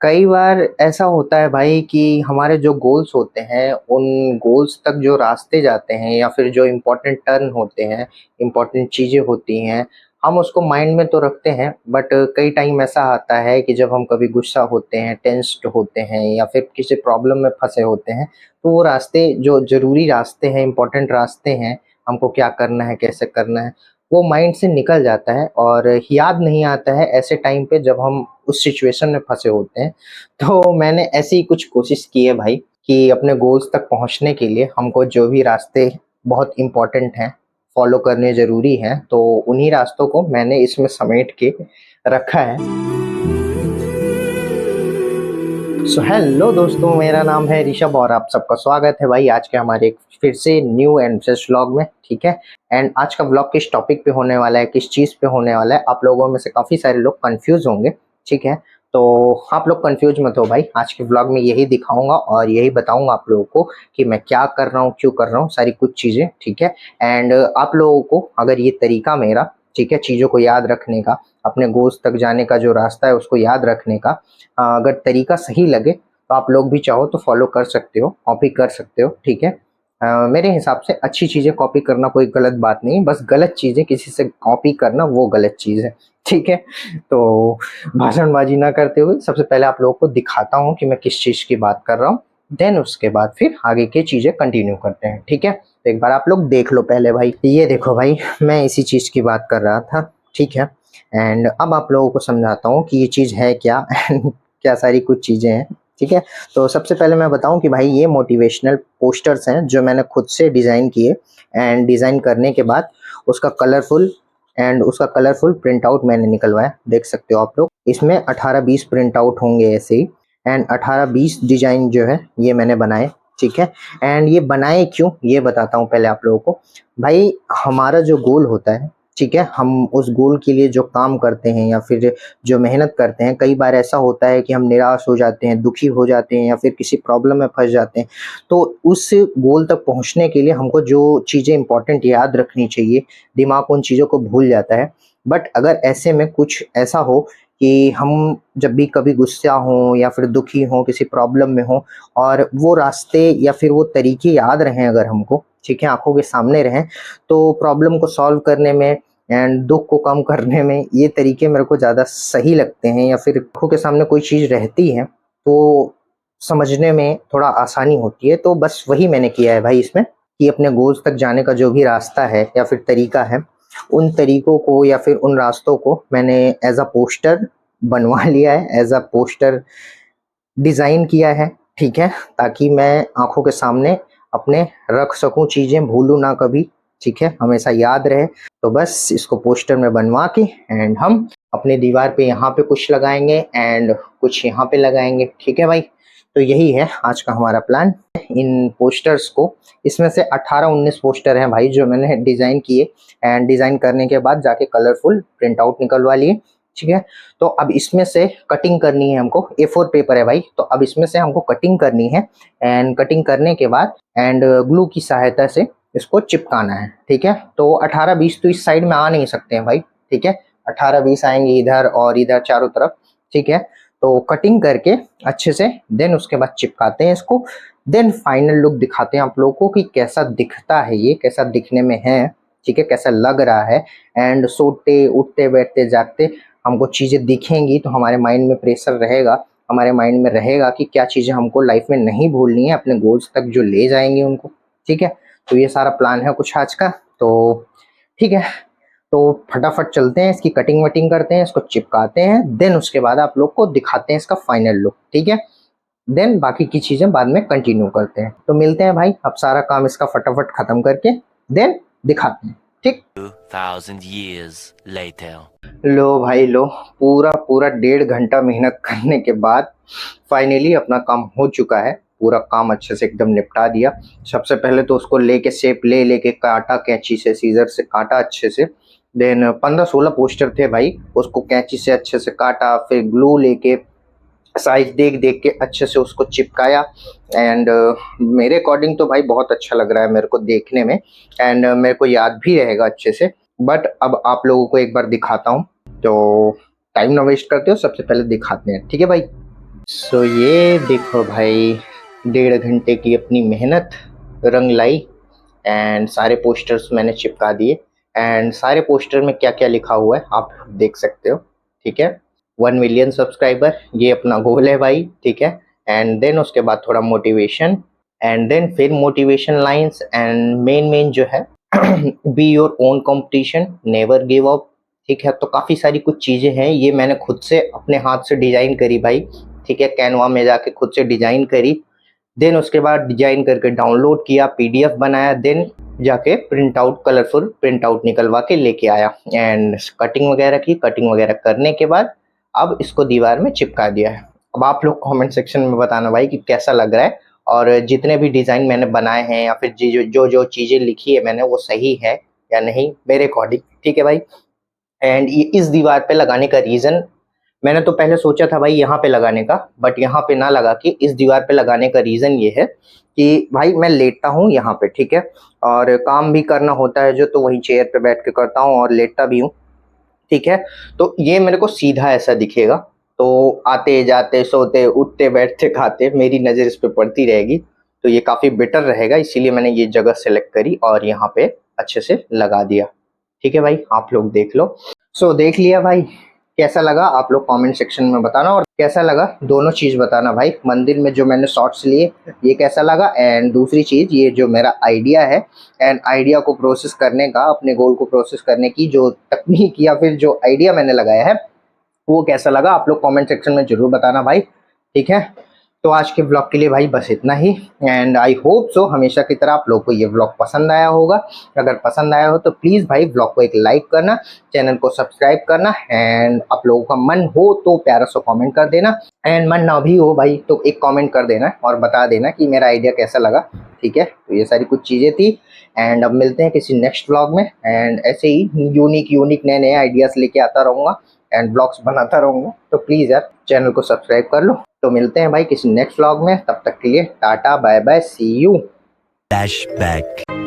कई बार ऐसा होता है भाई कि हमारे जो गोल्स होते हैं, उन गोल्स तक जो रास्ते जाते हैं या फिर जो इम्पोर्टेंट टर्न होते हैं, इम्पोर्टेंट चीज़ें होती हैं, हम उसको माइंड में तो रखते हैं। बट कई टाइम ऐसा आता है कि जब हम कभी गुस्सा होते हैं, टेंस्ड होते हैं या फिर किसी प्रॉब्लम में फंसे होते हैं, तो वो रास्ते जो ज़रूरी रास्ते हैं, इम्पोर्टेंट रास्ते हैं, हमको क्या करना है, कैसे करना है, वो माइंड से निकल जाता है और याद नहीं आता है ऐसे टाइम पे जब हम उस सिचुएशन में फँसे होते हैं। तो मैंने ऐसी ही कुछ कोशिश की है भाई कि अपने गोल्स तक पहुँचने के लिए हमको जो भी रास्ते बहुत इम्पोर्टेंट हैं, फ़ॉलो करने ज़रूरी हैं, तो उन्हीं रास्तों को मैंने इसमें समेट के रखा है। सो हेलो दोस्तों, मेरा नाम है ऋषभ और आप सबका स्वागत है भाई आज के हमारे एक फिर से न्यू एंड फ्रेश व्लॉग में। ठीक है। एंड आज का व्लॉग किस टॉपिक पे होने वाला है, किस चीज़ पे होने वाला है, आप लोगों में से काफ़ी सारे लोग कंफ्यूज होंगे। ठीक है, तो आप लोग कंफ्यूज मत हो भाई, आज के व्लॉग में यही दिखाऊंगा और यही बताऊंगा आप लोगों को कि मैं क्या कर रहा हूँ, क्यों कर रहा हूँ, सारी कुछ चीज़ें। ठीक है। एंड आप लोगों को अगर ये तरीका मेरा, ठीक है, चीज़ों को याद रखने का, अपने गोल्स तक जाने का जो रास्ता है उसको याद रखने का, अगर तरीका सही लगे तो आप लोग भी चाहो तो फॉलो कर सकते हो, कॉपी कर सकते हो। ठीक है। मेरे हिसाब से अच्छी चीज़ें कॉपी करना कोई गलत बात नहीं है, बस गलत चीज़ें किसी से कॉपी करना वो गलत चीज़ है। ठीक है। तो भाषणबाजी ना करते हुए सबसे पहले आप लोगों को दिखाता हूँ कि मैं किस चीज़ की बात कर रहा हूँ, देन उसके बाद फिर आगे की चीज़ें कंटिन्यू करते हैं। ठीक है। तो एक बार आप लोग देख लो पहले भाई, ये देखो भाई, मैं इसी चीज़ की बात कर रहा था। ठीक है। एंड अब आप लोगों को समझाता हूँ कि ये चीज़ है क्या क्या सारी कुछ चीज़ें हैं। ठीक है। तो सबसे पहले मैं बताऊं कि भाई ये मोटिवेशनल पोस्टर्स हैं जो मैंने खुद से डिज़ाइन किए। एंड डिज़ाइन करने के बाद उसका कलरफुल प्रिंट आउट मैंने निकलवाया, देख सकते हो आप लोग। इसमें 18-20 प्रिंट आउट होंगे ऐसे ही। एंड 18-20 डिज़ाइन जो है ये मैंने बनाए। ठीक है। एंड ये बनाए क्यों, ये बताता हूँ पहले आप लोगों को। भाई हमारा जो गोल होता है, ठीक है, हम उस गोल के लिए जो काम करते हैं या फिर जो मेहनत करते हैं, कई बार ऐसा होता है कि हम निराश हो जाते हैं, दुखी हो जाते हैं या फिर किसी प्रॉब्लम में फंस जाते हैं। तो उस गोल तक पहुंचने के लिए हमको जो चीज़ें इंपॉर्टेंट याद रखनी चाहिए, दिमाग उन चीज़ों को भूल जाता है। बट अगर ऐसे में कुछ ऐसा हो कि हम जब भी कभी गुस्सा हों या फिर दुखी हों, किसी प्रॉब्लम में हों, और वो रास्ते या फिर वो तरीके याद रहें अगर हमको, ठीक है, आंखों के सामने रहें, तो प्रॉब्लम को सॉल्व करने में एंड दुख को कम करने में ये तरीके मेरे को ज़्यादा सही लगते हैं। या फिर आँखों के सामने कोई चीज़ रहती है तो समझने में थोड़ा आसानी होती है। तो बस वही मैंने किया है भाई इसमें, कि अपने गोल्स तक जाने का जो भी रास्ता है या फिर तरीका है, उन तरीकों को या फिर उन रास्तों को मैंने एज अ पोस्टर बनवा लिया है, एज अ पोस्टर डिज़ाइन किया है। ठीक है। ताकि मैं आँखों के सामने अपने रख सकूँ, चीज़ें भूलूँ ना कभी। ठीक है, हमेशा याद रहे। तो बस इसको पोस्टर में बनवा के एंड हम अपनी दीवार पे यहाँ पे कुछ लगाएंगे एंड कुछ यहाँ पे लगाएंगे। ठीक है भाई। तो यही है आज का हमारा प्लान। इन पोस्टर्स को, इसमें से 18-19 पोस्टर हैं भाई जो मैंने डिज़ाइन किए एंड डिज़ाइन करने के बाद जाके कलरफुल प्रिंट आउट निकलवा लिए। ठीक है। तो अब इसमें से कटिंग करनी है हमको, A4 पेपर है भाई, तो अब इसमें से हमको कटिंग करनी है। एंड कटिंग करने के बाद एंड ग्लू की सहायता से इसको चिपकाना है। ठीक है। तो 18-20 तो इस साइड में आ नहीं सकते हैं भाई। ठीक है। 18-20 आएंगे इधर और इधर चारों तरफ। ठीक है। तो कटिंग करके अच्छे से देन उसके बाद चिपकाते हैं इसको। देन फाइनल लुक दिखाते हैं आप लोगों को कि कैसा दिखता है, ये कैसा दिखने में है। ठीक है, कैसा लग रहा है। एंड सोते उठते बैठते जागते हमको चीज़ें दिखेंगी तो हमारे माइंड में प्रेशर रहेगा, हमारे माइंड में रहेगा कि क्या चीज़ें हमको लाइफ में नहीं भूलनी है, अपने गोल्स तक जो ले जाएंगे उनको। ठीक है। तो ये सारा प्लान है कुछ आज का। तो ठीक है, तो फटाफट चलते हैं, इसकी कटिंग वटिंग करते हैं, इसको चिपकाते हैं, देन उसके बाद आप लोग को दिखाते हैं इसका फाइनल लुक। ठीक है। देन बाकी की चीज़ें बाद में कंटिन्यू करते हैं। तो मिलते हैं भाई, अब सारा काम इसका फटाफट खत्म करके देन दिखाते हैं। ठीक। 2000 years later. लो भाई लो, पूरा पूरा 1.5 घंटा मेहनत करने के बाद फाइनली अपना काम हो चुका है। पूरा काम अच्छे से एकदम निपटा दिया। सबसे पहले तो उसको लेके शेप लेके काटा, कैंची से सीजर से काटा अच्छे से। देन 15-16 पोस्टर थे भाई, उसको कैंची से अच्छे से काटा, फिर ग्लू लेके साइज देख देख के अच्छे से उसको चिपकाया। एंड मेरे अकॉर्डिंग तो भाई बहुत अच्छा लग रहा है मेरे को देखने में। एंड मेरे को याद भी रहेगा अच्छे से। बट अब आप लोगों को एक बार दिखाता हूँ, तो टाइम ना वेस्ट करते हो, सबसे पहले दिखाते हैं। ठीक है भाई। सो ये देखो भाई, 1.5 घंटे की अपनी मेहनत रंग लाई एंड सारे पोस्टर्स मैंने चिपका दिए। एंड सारे पोस्टर में क्या क्या लिखा हुआ है आप देख सकते हो, ठीक है। 1 मिलियन सब्सक्राइबर ये अपना गोल है भाई, ठीक है। एंड देन उसके बाद थोड़ा मोटिवेशन, एंड देन फिर मोटिवेशन लाइंस, एंड मेन जो है be your own competition, never give up, ठीक है। तो काफ़ी सारी कुछ चीज़ें हैं, ये मैंने खुद से अपने हाथ से डिज़ाइन करी भाई, ठीक है। कैनवा में जाके खुद से डिज़ाइन करी, देन उसके बाद डिज़ाइन करके डाउनलोड किया, पीडीएफ बनाया, देन जाके print out, colourful print out निकलवा के लेके आया एंड कटिंग वगैरह की। कटिंग वगैरह करने के बाद अब इसको दीवार में चिपका दिया है। अब आप लोग कमेंट सेक्शन में बताना भाई कि कैसा लग रहा है, और जितने भी डिज़ाइन मैंने बनाए हैं या फिर जो चीज़ें लिखी है मैंने वो सही है या नहीं मेरे अकॉर्डिंग, ठीक है भाई। एंड ये इस दीवार पे लगाने का रीज़न, मैंने तो पहले सोचा था भाई यहाँ पे लगाने का, बट यहाँ पे ना लगा के इस दीवार पे लगाने का रीज़न ये है कि भाई मैं लेटता हूँ यहाँ पे, ठीक है, और काम भी करना होता है जो, तो वहीं चेयर पे बैठ के करता हूँ और लेटता भी हूँ, ठीक है। तो ये मेरे को सीधा ऐसा दिखेगा, तो आते जाते सोते उठते बैठते खाते मेरी नज़र इस पे पड़ती रहेगी, तो ये काफ़ी बेटर रहेगा, इसीलिए मैंने ये जगह सेलेक्ट करी और यहाँ पे अच्छे से लगा दिया, ठीक है भाई। आप लोग देख लो। सो देख लिया भाई, कैसा लगा आप लोग कमेंट सेक्शन में बताना, और कैसा लगा दोनों चीज़ बताना भाई। मंदिर में जो मैंने शॉट्स लिए ये कैसा लगा, एंड दूसरी चीज़ ये जो मेरा आइडिया है, एंड आइडिया को प्रोसेस करने का, अपने गोल को प्रोसेस करने की जो तकनीक या फिर जो आइडिया मैंने लगाया है वो कैसा लगा, आप लोग कमेंट सेक्शन में ज़रूर बताना भाई, ठीक है। तो आज के ब्लॉग के लिए भाई बस इतना ही, एंड आई होप सो हमेशा की तरह आप लोग को ये ब्लॉग पसंद आया होगा। अगर पसंद आया हो तो प्लीज़ भाई ब्लॉग को एक लाइक करना, चैनल को सब्सक्राइब करना, एंड आप लोगों का मन हो तो प्यारा सा कमेंट कर देना, एंड मन ना भी हो भाई तो एक कमेंट कर देना और बता देना कि मेरा आइडिया कैसा लगा, ठीक है। तो ये सारी कुछ चीज़ें थी, एंड अब मिलते हैं किसी नेक्स्ट ब्लॉग में, एंड ऐसे ही यूनिक नए नए आइडियाज़ लेके आता रहूँगा एंड ब्लॉग्स बनाता रहूँगा। तो प्लीज़ यार चैनल को सब्सक्राइब कर लो। तो मिलते हैं भाई किसी नेक्स्ट व्लॉग में, तब तक के लिए tata bye bye, see you. Flashback.